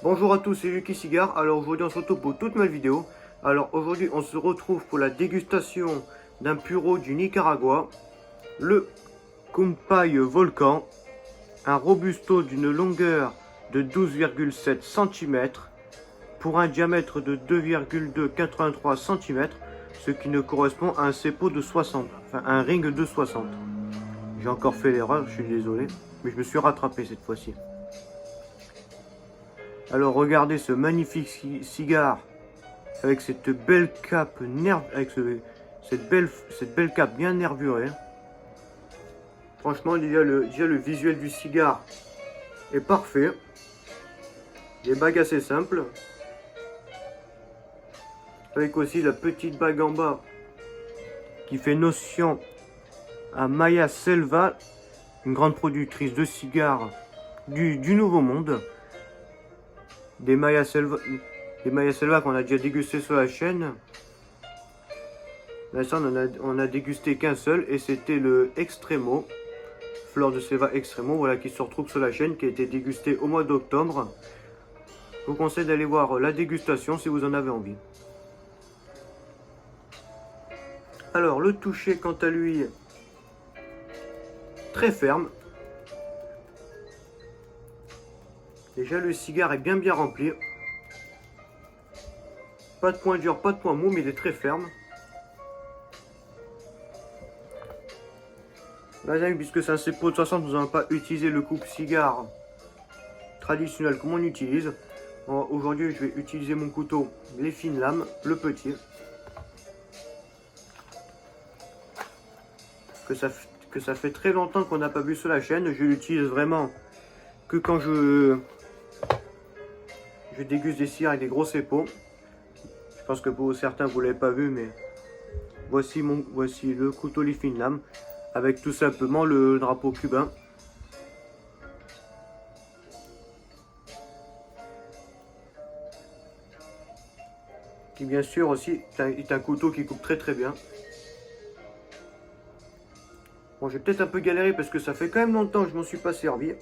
Bonjour à tous, c'est Lucky Cigare. Alors aujourd'hui on se retrouve pour toute nouvelle vidéo. Alors aujourd'hui on se retrouve pour la dégustation d'un puro du Nicaragua, le Compay Volcan, un robusto d'une longueur de 12,7 cm pour un diamètre de 2,283 cm, ce qui ne correspond à un cepo de 60, enfin un ring de 60. J'ai encore fait l'erreur, je suis désolé, mais je me suis rattrapé cette fois-ci. Alors regardez ce magnifique cigare avec cette belle cape cette belle cape bien nervurée. Franchement, déjà le visuel du cigare est parfait. Des bagues assez simples. Avec aussi la petite bague en bas qui fait notion à Maya Selva, une grande productrice de cigares du Nouveau Monde. Des Maya Selva qu'on a déjà dégusté sur la chaîne. Là, ça, on a dégusté qu'un seul et c'était le Extremo, Fleur de Selva Extremo, voilà, qui se retrouve sur la chaîne, qui a été dégusté au mois d'octobre. Je vous conseille d'aller voir la dégustation si vous en avez envie. Alors, le toucher, quant à lui, très ferme. Déjà, le cigare est bien rempli. Pas de point dur, pas de point mou, mais il est très ferme. Là, puisque c'est un cepo de 60, nous n'allons pas utiliser le coupe-cigare traditionnel comme on utilise. Aujourd'hui, je vais utiliser mon couteau, les fines lames, le petit. Que ça fait très longtemps qu'on n'a pas vu sur la chaîne. Je l'utilise vraiment que quand je déguste des cires avec des gros cepo. Je pense que pour certains vous l'avez pas vu, mais voici le couteau les fines lames avec tout simplement le drapeau cubain. Qui bien sûr aussi est un couteau qui coupe très bien. Bon, j'ai peut-être un peu galéré parce que ça fait quand même longtemps que je m'en suis pas servi.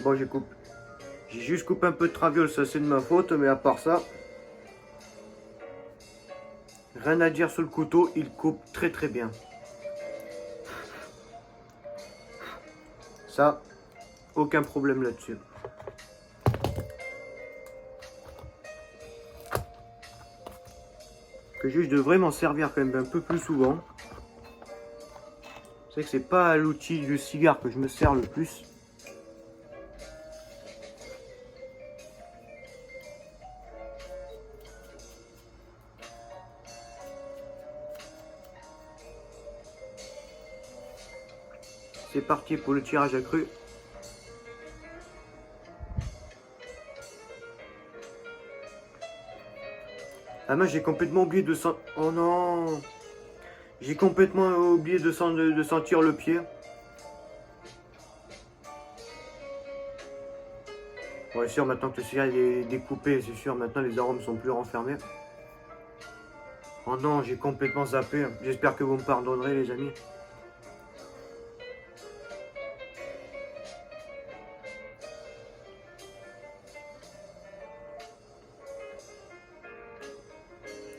Bon, j'ai juste coupé un peu de traviole, ça c'est de ma faute, mais à part ça, rien à dire sur le couteau, il coupe très bien. Ça, aucun problème là-dessus. Que je devrais m'en servir quand même un peu plus souvent. C'est que c'est pas à l'outil du cigare que je me sers le plus. C'est parti pour le tirage accru. Ah mince, j'ai complètement oublié de sentir... Oh non! J'ai complètement oublié de sentir le pied. Bon, c'est sûr, maintenant que le cigare est découpé, c'est sûr, maintenant les arômes sont plus renfermés. Oh non, j'ai complètement zappé. J'espère que vous me pardonnerez, les amis.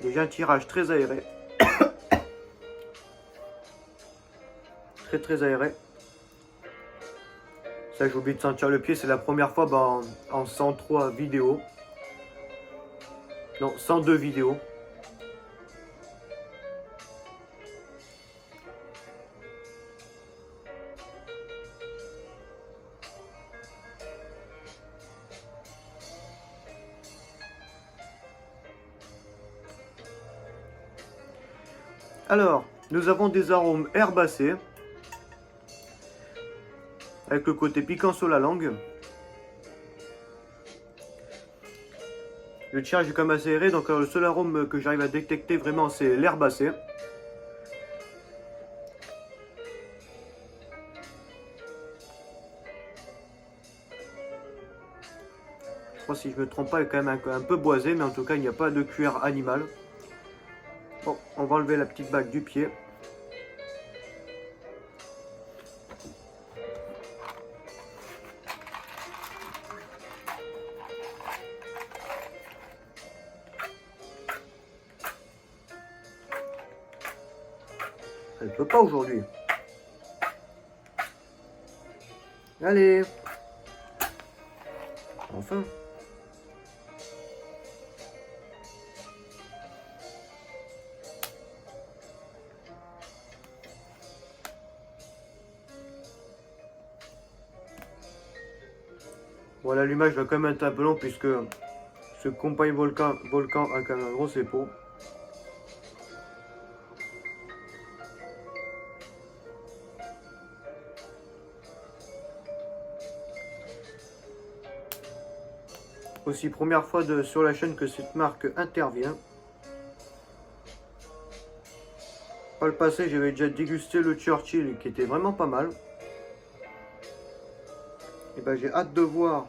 Déjà un tirage très aéré. Très aéré. Ça, j'ai oublié de sentir le pied. C'est la première fois en 103 vidéos. Non, 102 vidéos. Alors, nous avons des arômes herbacés. Avec le côté piquant sur la langue. Le tirage est quand même assez aéré, donc le seul arôme que j'arrive à détecter vraiment c'est l'herbacé. Je crois si je me trompe pas, est quand même un peu boisé, mais en tout cas, il n'y a pas de cuir animal. Bon, on va enlever la petite bague du pied. Elle ne peut pas aujourd'hui. Allez. Enfin. Bon, l'allumage va quand même être un peu long puisque ce Compay volcan a quand même un gros épaule. Aussi première fois sur la chaîne que cette marque intervient. Par le passé, j'avais déjà dégusté le Churchill qui était vraiment pas mal. Et ben j'ai hâte de voir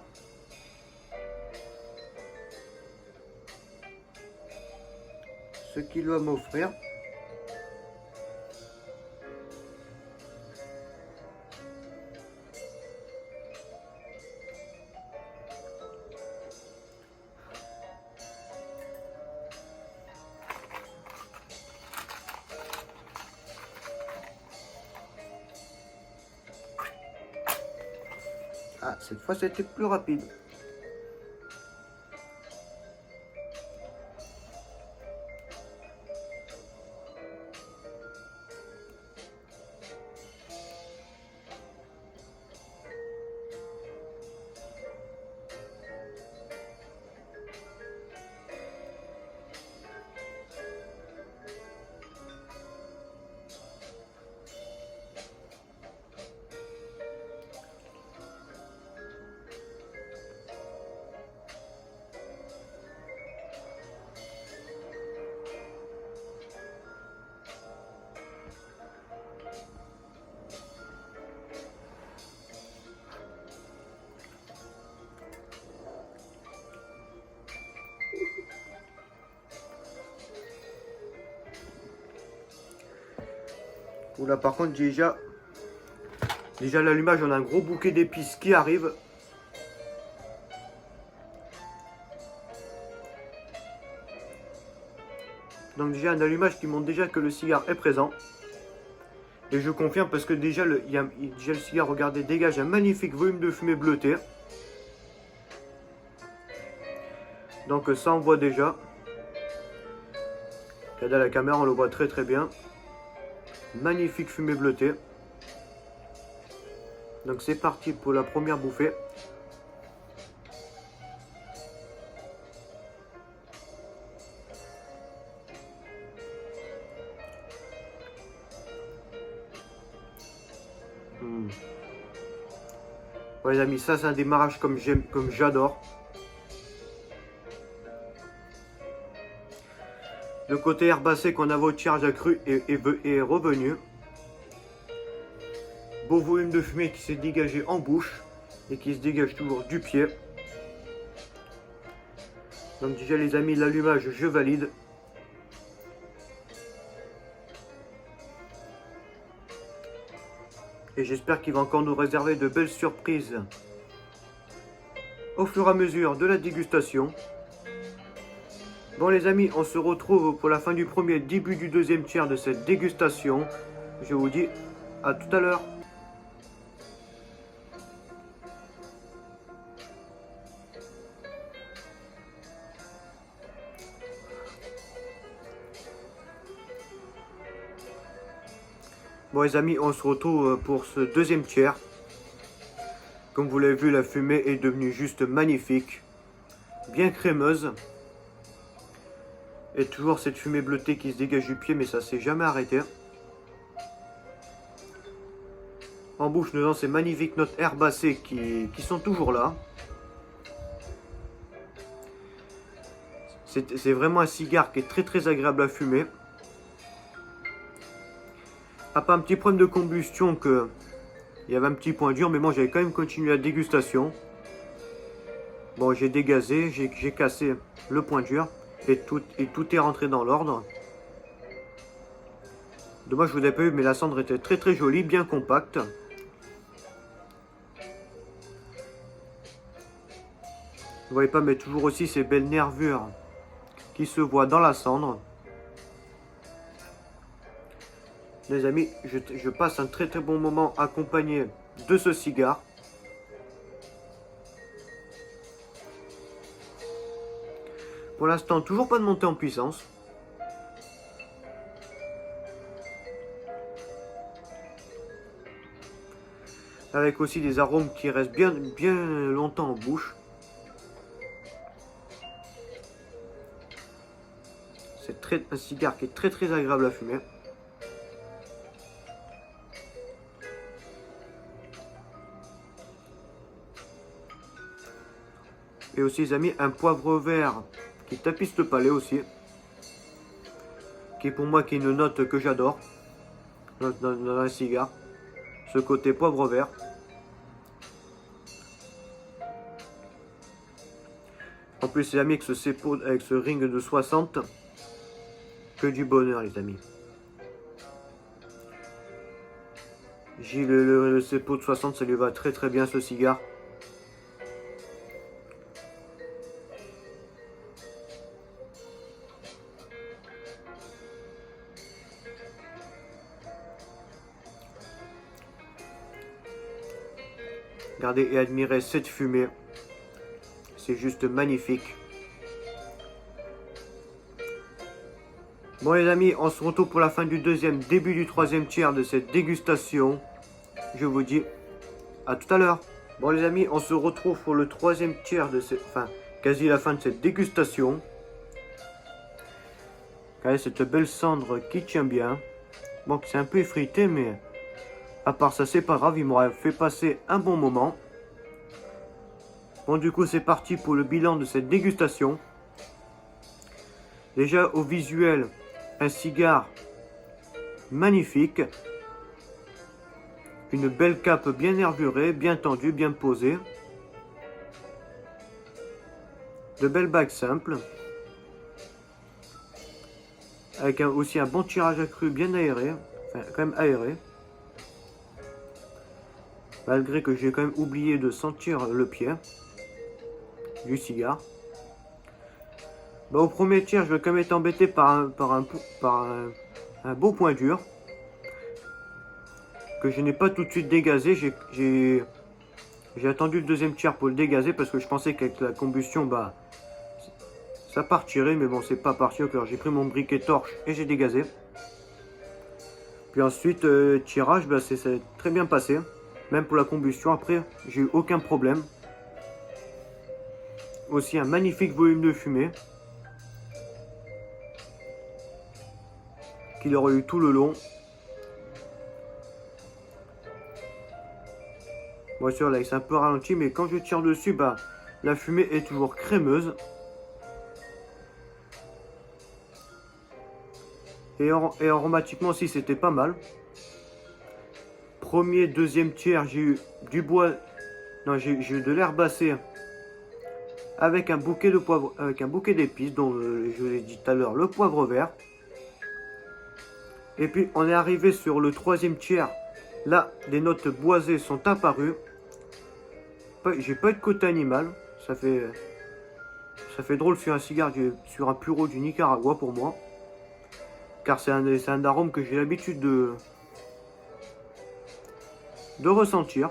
ce qu'il va m'offrir. Ah, cette fois c'était plus rapide. Là par contre déjà l'allumage, on a un gros bouquet d'épices qui arrive. Donc déjà un allumage qui montre déjà que le cigare est présent. Et je confirme parce que déjà le cigare, regardez, dégage un magnifique volume de fumée bleutée. Donc ça on voit déjà. Regardez à la caméra, on le voit très très bien. Magnifique fumée bleutée. Donc c'est parti pour la première bouffée. Ouais, les amis, ça c'est un démarrage comme j'adore. Le côté herbacé qu'on avait au Charge accru est revenu. Beau volume de fumée qui s'est dégagé en bouche et qui se dégage toujours du pied. Donc déjà les amis, l'allumage je valide. Et j'espère qu'il va encore nous réserver de belles surprises au fur et à mesure de la dégustation. Bon les amis, on se retrouve pour la fin du premier, début du deuxième tiers de cette dégustation. Je vous dis à tout à l'heure. Bon les amis, on se retrouve pour ce deuxième tiers. Comme vous l'avez vu, la fumée est devenue juste magnifique. Bien crémeuse. Et toujours cette fumée bleutée qui se dégage du pied, mais ça s'est jamais arrêté. En bouche, nous avons ces magnifiques notes herbacées qui sont toujours là. C'est vraiment un cigare qui est très très agréable à fumer. À part un petit problème de combustion il y avait un petit point dur, mais bon, j'avais quand même continué la dégustation. Bon, j'ai dégazé, j'ai cassé le point dur et tout est rentré dans l'ordre. Dommage, je vous ai pas eu, mais la cendre était très très jolie, bien compacte. Vous voyez pas, mais toujours aussi ces belles nervures qui se voient dans la cendre. Les amis, je passe un très très bon moment accompagné de ce cigare. Pour l'instant, toujours pas de montée en puissance. Avec aussi des arômes qui restent bien longtemps en bouche. C'est un cigare qui est très très agréable à fumer. Et aussi les amis, un poivre vert qui tapisse le palais aussi. Qui est pour moi qui est une note que j'adore dans un cigare. Ce côté poivre vert. En plus les amis, avec ce ring de 60, que du bonheur les amis. J'ai le CEPO de 60, ça lui va très très bien ce cigare. Regardez et admirez cette fumée. C'est juste magnifique. Bon les amis, on se retrouve pour la fin du deuxième, début du troisième tiers de cette dégustation. Je vous dis à tout à l'heure. Bon les amis, on se retrouve pour le troisième tiers de cette... Enfin, quasi la fin de cette dégustation. Regardez cette belle cendre qui tient bien. Bon, c'est un peu effrité, mais... À part ça, c'est pas grave, il m'aurait fait passer un bon moment. Bon, du coup, c'est parti pour le bilan de cette dégustation. Déjà, au visuel, un cigare magnifique. Une belle cape bien nervurée, bien tendue, bien posée. De belles bagues simples. Avec aussi un bon tirage accru bien aéré. Enfin, quand même aéré. Malgré que j'ai quand même oublié de sentir le pied du cigare. Bah, au premier tir, je vais quand même être embêté par un beau point dur. Que je n'ai pas tout de suite dégazé. J'ai attendu le deuxième tir pour le dégazer parce que je pensais qu'avec la combustion, bah, ça partirait. Mais bon, c'est pas parti. Alors j'ai pris mon briquet torche et j'ai dégazé. Puis ensuite, tirage, bah, c'est très bien passé. Même pour la combustion, après, j'ai eu aucun problème. Aussi un magnifique volume de fumée. Qu'il aurait eu tout le long. Bien sûr, là, c'est un peu ralenti, mais quand je tire dessus, bah, la fumée est toujours crémeuse. Et aromatiquement aussi, c'était pas mal. Premier, deuxième tiers, j'ai eu du bois. Non, j'ai eu de l'herbacée avec un bouquet de poivre, avec un bouquet d'épices, dont je vous l'ai dit tout à l'heure, le poivre vert. Et puis on est arrivé sur le troisième tiers. Là, des notes boisées sont apparues. J'ai pas eu de côté animal. Ça fait drôle sur un cigare, sur un puro du Nicaragua pour moi. Car c'est un arôme que j'ai l'habitude de ressentir.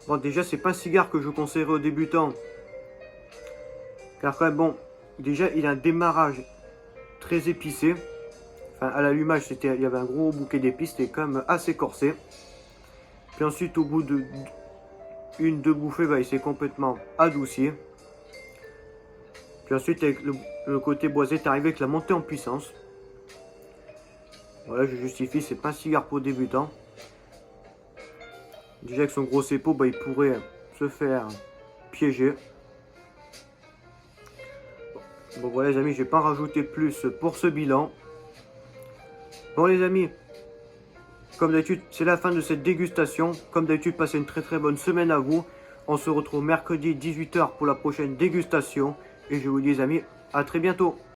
Bon, déjà, c'est pas un cigare que je conseillerais aux débutants. Car quand même, bon, déjà, il a un démarrage très épicé. Enfin, à l'allumage, il y avait un gros bouquet d'épices, c'était quand même assez corsé. Puis ensuite, au bout de deux bouffées, bah, il s'est complètement adouci. Puis ensuite, avec le côté boisé, est arrivé avec la montée en puissance. Voilà, je justifie, c'est pas un cigare pour débutants. Déjà avec son gros CEPO, bah, il pourrait se faire piéger. Bon voilà les amis, je vais pas rajouter plus pour ce bilan. Bon les amis, comme d'habitude, c'est la fin de cette dégustation. Comme d'habitude, passez une très très bonne semaine à vous. On se retrouve mercredi 18 h pour la prochaine dégustation. Et je vous dis les amis, à très bientôt.